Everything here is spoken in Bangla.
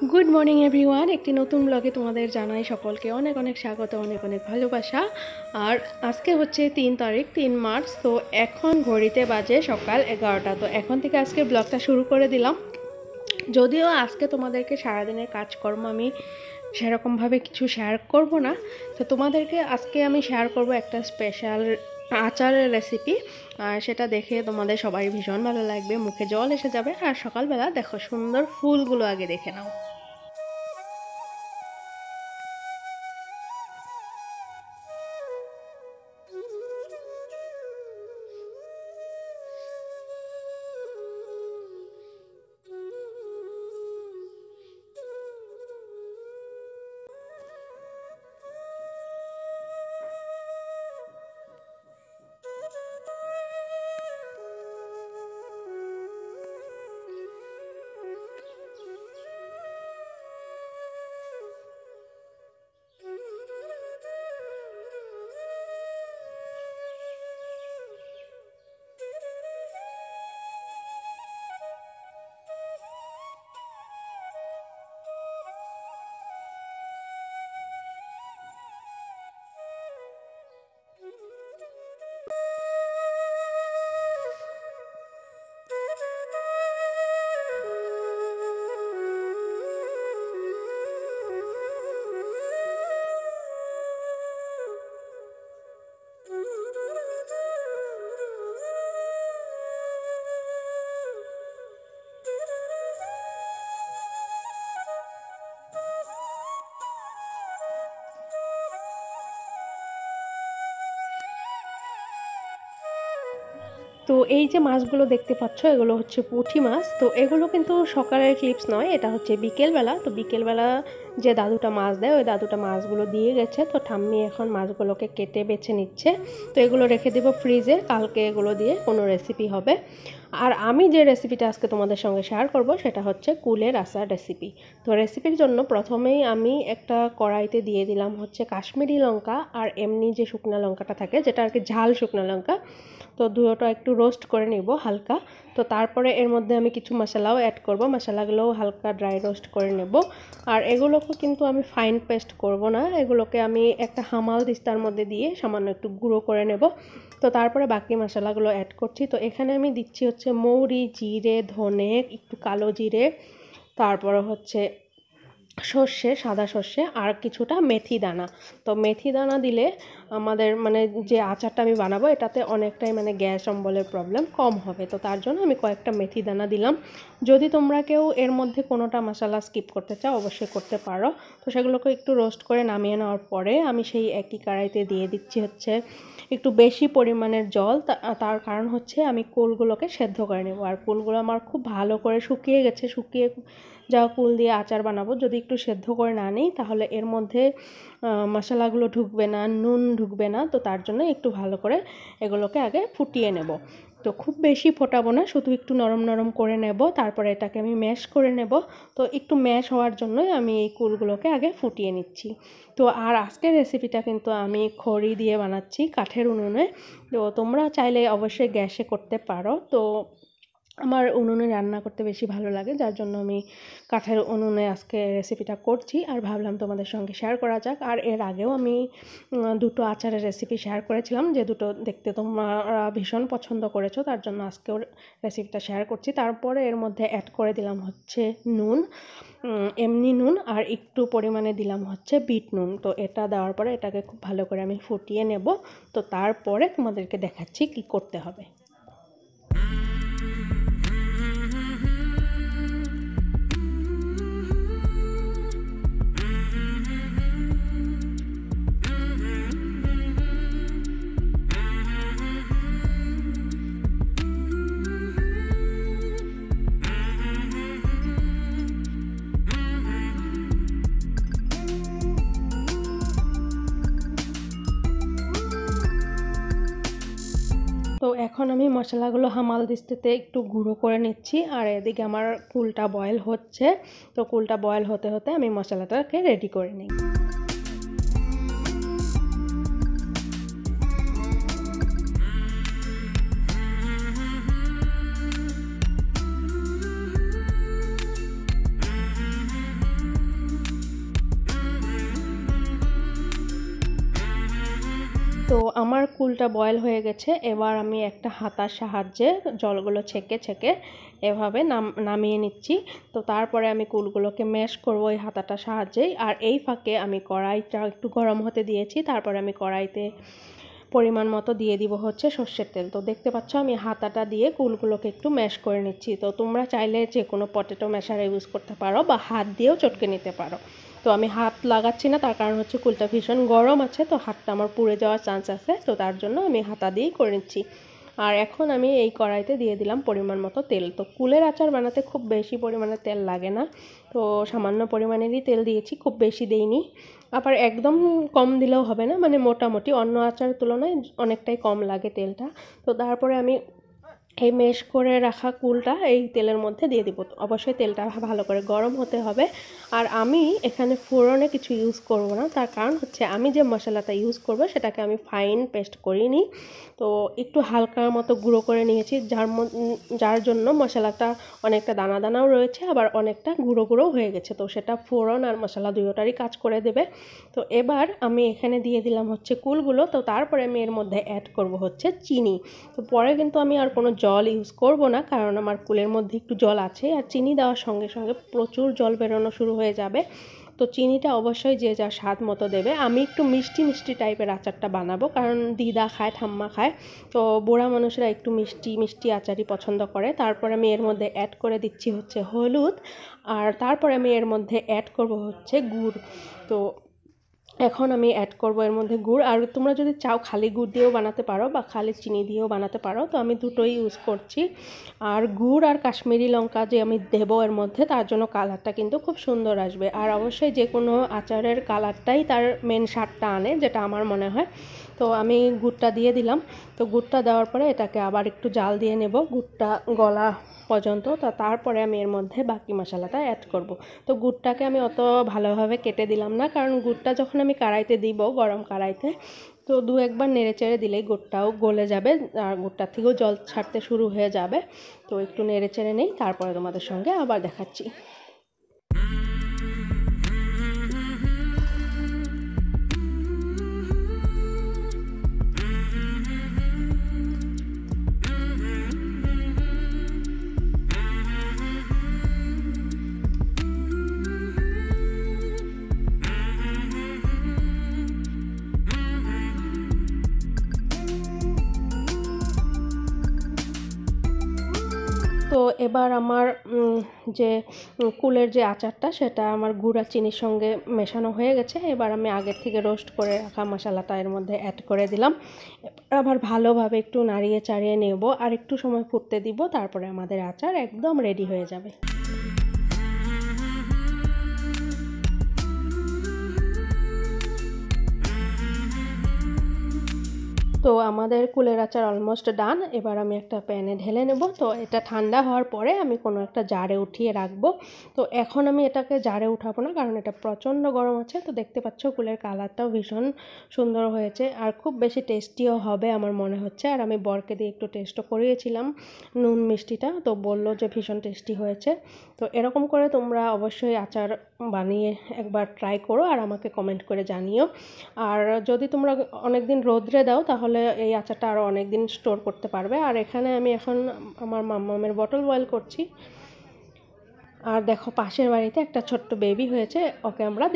গুড মর্নিং এভরিওয়ান, একটি নতুন ব্লগে তোমাদের জানাই সকলকে অনেক অনেক স্বাগত, অনেক অনেক ভালোবাসা। আর আজকে হচ্ছে 3 তারিখ, 3 মার্চ। তো এখন ঘড়িতে বাজে সকাল 11টা। তো এখন থেকে আজকে ব্লগটা শুরু করে দিলাম। যদিও আজকে তোমাদেরকে সারাদিনের কাজকর্ম আমি সেরকমভাবে কিছু শেয়ার করব না, তো তোমাদেরকে আজকে আমি শেয়ার করব একটা স্পেশাল আচারের রেসিপি। আর সেটা দেখে তোমাদের সবাই ভীষণ ভালো লাগবে, মুখে জল এসে যাবে। আর সকালবেলা দেখো সুন্দর ফুলগুলো আগে দেখে নাও। তো এই যে মাছগুলো দেখতে পাচ্ছ, এগুলো হচ্ছে পুঁটি মাছ। তো এগুলো কিন্তু সকালের ক্লিপস নয়, এটা হচ্ছে বিকেলবেলা। তো বিকেলবেলা যে দাদুটা মাছ দেয়, ওই দাদুটা মাছগুলো দিয়ে গেছে। তো ঠাম্মি এখন মাছগুলোকে কেটে বেছে নিচ্ছে। তো এগুলো রেখে দেবো ফ্রিজে, কালকে এগুলো দিয়ে কোনো রেসিপি হবে। আর আমি যে রেসিপিটা আজকে তোমাদের সঙ্গে শেয়ার করব সেটা হচ্ছে কুলের আচার রেসিপি। তো রেসিপির জন্য প্রথমেই আমি একটা কড়াইতে দিয়ে দিলাম হচ্ছে কাশ্মীরি লঙ্কা আর এমনি যে শুকনো লঙ্কাটা থাকে, যেটা আর কি ঝাল শুকনো লঙ্কা। তো দুটোটা একটু রোস্ট করে নিব হালকা। তো তারপরে এর মধ্যে আমি কিছু মশলাও অ্যাড করব, মশলাগুলোও হালকা ড্রাই রোস্ট করে নেব। আর এগুলোকে কিন্তু আমি ফাইন পেস্ট করব না, এগুলোকে আমি একটা হামাল দিস্তার মধ্যে দিয়ে সামান্য একটু গুঁড়ো করে নেব। তো তারপরে বাকি মশলাগুলো অ্যাড করছি। তো এখানে আমি দিচ্ছি হচ্ছে মৌরি, জিরে, ধনে, একটু কালো জিরে, তারপরে হচ্ছে সর্ষে, সাদা সর্ষে, আর কিছুটা মেথি দানা। তো মেথি দানা দিলে আমাদের মানে যে আচারটা আমি বানাবো এটাতে অনেকটাই মানে গ্যাস অম্বলের প্রবলেম কম হবে। তো তার জন্য আমি কয়েকটা মেথি দানা দিলাম। যদি তোমরা কেউ এর মধ্যে কোনোটা মশলা স্কিপ করতে চাও অবশ্যই করতে পারো। তো সেগুলোকে একটু রোস্ট করে নামিয়ে নেওয়ার পরে আমি সেই একই কড়াইতে দিয়ে দিচ্ছি হচ্ছে একটু বেশি পরিমাণের জল। তার কারণ হচ্ছে আমি কুলগুলোকে সেদ্ধ করে নেব। আর কুলগুলো আমার খুব ভালো করে শুকিয়ে গেছে, শুকিয়ে যাওয়া কুল দিয়ে আচার বানাবো। যদি একটু সেদ্ধ করে না নিই তাহলে এর মধ্যে মশলাগুলো ঢুকবে না, নুন ঢুকবে না। তো তার জন্য একটু ভালো করে এগুলোকে আগে ফুটিয়ে নেব। তো খুব বেশি ফোটাবো না, শুধু একটু নরম নরম করে নেব। তারপরে এটাকে আমি ম্যাশ করে নেব। তো একটু ম্যাশ হওয়ার জন্যই আমি এই কুলগুলোকে আগে ফুটিয়ে নিচ্ছি। তো আর আজকের রেসিপিটা কিন্তু আমি খড়ি দিয়ে বানাচ্ছি, কাঠের উনুনে। তো তোমরা চাইলে অবশ্যই গ্যাসে করতে পারো। তো আমার উনুনে রান্না করতে বেশি ভালো লাগে, যার জন্য আমি কাঠের উনুনে আজকে রেসিপিটা করছি। আর ভাবলাম তোমাদের সঙ্গে শেয়ার করা যাক। আর এর আগেও আমি দুটো আচারের রেসিপি শেয়ার করেছিলাম, যে দুটো দেখতে তোমরা ভীষণ পছন্দ করেছো, তার জন্য আজকেও রেসিপিটা শেয়ার করছি। তারপরে এর মধ্যে অ্যাড করে দিলাম হচ্ছে নুন, এমনি নুন, আর একটু পরিমাণে দিলাম হচ্ছে বিট নুন। তো এটা দেওয়ার পরে এটাকে খুব ভালো করে আমি ফুটিয়ে নেব। তো তারপরে তোমাদেরকে দেখাচ্ছি কি করতে হবে। তো এখন আমি মশলাগুলো হামাল দিস্তাতে একটু গুঁড়ো করে নিচ্ছি। আর এদিকে আমার কুলটা বয়েল হচ্ছে। তো কুলটা বয়েল হতে হতে আমি মশলাটাকে রেডি করে নিই। তো আমার কুলটা বয়েল হয়ে গেছে। এবার আমি একটা হাতার সাহায্যে জলগুলো ছেঁকে ছেঁকে এভাবে নামিয়ে নিচ্ছি। তো তারপরে আমি কুলগুলোকে ম্যাশ করব এই হাতাটার সাহায্যেই। আর এই ফাঁকে আমি কড়াইটা একটু গরম হতে দিয়েছি। তারপরে আমি কড়াইতে পরিমাণ মতো দিয়ে দিব হচ্ছে সর্ষের তেল। তো দেখতে পাচ্ছ আমি হাতাটা দিয়ে কুলগুলোকে একটু ম্যাশ করে নিচ্ছি। তো তোমরা চাইলে যে কোনো পটেটো ম্যাশার ইউজ করতে পারো বা হাত দিয়েও চটকে নিতে পারো। তো আমি হাত লাগাচ্ছি না, তার কারণ হচ্ছে কুলটা ভীষণ গরম আছে, তো হাতটা আমার পুড়ে যাওয়ার চান্স আছে। তো তার জন্য আমি হাতা দিয়েই করে নিচ্ছি। আর এখন আমি এই কড়াইতে দিয়ে দিলাম পরিমাণ মতো তেল। তো কুলের আচার বানাতে খুব বেশি পরিমাণে তেল লাগে না, তো সামান্য পরিমাণেরই তেল দিয়েছি, খুব বেশি দেইনি। আবার একদম কম দিলেও হবে না, মানে মোটামুটি অন্য আচারের তুলনায় অনেকটাই কম লাগে তেলটা। তো তারপরে আমি এই ম্যাশ করে রাখা কুলটা এই তেলের মধ্যে দিয়ে দিব। অবশ্যই তেলটা ভালো করে গরম হতে হবে। আর আমি এখানে ফোড়নে কিছু ইউজ করব না, তার কারণ হচ্ছে আমি যে মশলাটা ইউজ করব সেটাকে আমি ফাইন পেস্ট করিনি। তো একটু হালকা মতো গুঁড়ো করে নিয়েছি, যার জন্য মশলাটা অনেকটা দানা দানাও রয়েছে, আবার অনেকটা গুঁড়ো গুঁড়োও হয়ে গেছে। তো সেটা ফোড়ন আর মশলা দুটোরই কাজ করে দেবে। তো এবার আমি এখানে দিয়ে দিলাম হচ্ছে কুলগুলো। তো তারপরে আমি এর মধ্যে অ্যাড করব হচ্ছে চিনি। তো পরে কিন্তু আমি আর কোনো জল ইউজ করব না, কারণ আমার কুলের মধ্যে একটু জল আছে, আর চিনি দেওয়ার সঙ্গে সঙ্গে প্রচুর জল বেরোনো শুরু হয়ে যাবে। তো চিনিটা অবশ্যই যে যার স্বাদ মতো দেবে। আমি একটু মিষ্টি মিষ্টি টাইপের আচারটা বানাবো, কারণ দিদা খায়, ঠাম্মা খায়, তো বুড়া মানুষরা একটু মিষ্টি মিষ্টি আচারই পছন্দ করে। তারপর আমি এর মধ্যে অ্যাড করে দিচ্ছি হচ্ছে হলুদ, আর তারপরে আমি এর মধ্যে অ্যাড করব হচ্ছে গুড়। তো এখন আমি অ্যাড করব এর মধ্যে গুড়। আর তোমরা যদি চাও খালি গুড় দিয়েও বানাতে পারো বা খালি চিনি দিয়েও বানাতে পারো, তো আমি দুটোই ইউজ করছি। আর গুড় আর কাশ্মীরি লঙ্কা যে আমি দেবো এর মধ্যে, তার জন্য কালারটা কিন্তু খুব সুন্দর আসবে। আর অবশ্যই যে কোনো আচারের কালারটাই তার মেন স্বাদটা আনে, যেটা আমার মনে হয়। তো আমি গুড়টা দিয়ে দিলাম। তো গুড়টা দেওয়ার পরে এটাকে আবার একটু জাল দিয়ে নেব গুড়টা গলা পর্যন্ত। তো তারপরে আমি এর মধ্যে বাকি মশলাটা অ্যাড করব। তো গুড়টাকে আমি অত ভালোভাবে কেটে দিলাম না, কারণ গুড়টা যখন আমি কড়াইতে দিব, গরম কড়াইতে, তো দু একবার নেড়ে চেড়ে দিলেই গুড়টাও গলে যাবে, আর গুড়টার থেকেও জল ছাড়তে শুরু হয়ে যাবে। তো একটু নেড়ে চেড়ে নেই, তারপরে তোমাদের সঙ্গে আবার দেখাচ্ছি। তো এবার আমার যে কুলের যে আচারটা, সেটা আমার গুড় আর চিনির সঙ্গে মেশানো হয়ে গেছে। এবার আমি আগের থেকে রোস্ট করে রাখা মশলাটা এর মধ্যে অ্যাড করে দিলাম। আবার ভালোভাবে একটু নাড়িয়ে চাড়িয়ে নেব, আর একটু সময় ফুটতে দিব, তারপরে আমাদের আচার একদম রেডি হয়ে যাবে। তো আমাদের কুলের আচার অলমোস্ট ডান। এবার আমি একটা প্যানে ঢেলে নেব। তো এটা ঠান্ডা হওয়ার পরে আমি কোনো একটা জারে উঠিয়ে রাখবো। তো এখন আমি এটাকে জারে উঠাবো না, কারণ এটা প্রচণ্ড গরম আছে। তো দেখতে পাচ্ছ কুলের কালারটাও ভীষণ সুন্দর হয়েছে, আর খুব বেশি টেস্টিও হবে আমার মনে হচ্ছে। আর আমি বরকে দিয়ে একটু টেস্টও করিয়েছিলাম নুন মিষ্টিটা, তো বললো যে ভীষণ টেস্টি হয়েছে। তো এরকম করে তোমরা অবশ্যই আচার বানিয়ে একবার ট্রাই করো, আর আমাকে কমেন্ট করে জানিও। আর যদি তোমরা অনেক দিন রোদ্রে দাও, তাহলে এই আচারটা আরও অনেক দিন স্টোর করতে পারবে। আর এখানে আমি এখন আমার মাম্মামের বটল বয়েল করছি। আর দেখো পাশের বাড়িতে একটা ছোট্ট বেবি হয়েছে, ওকে আমরা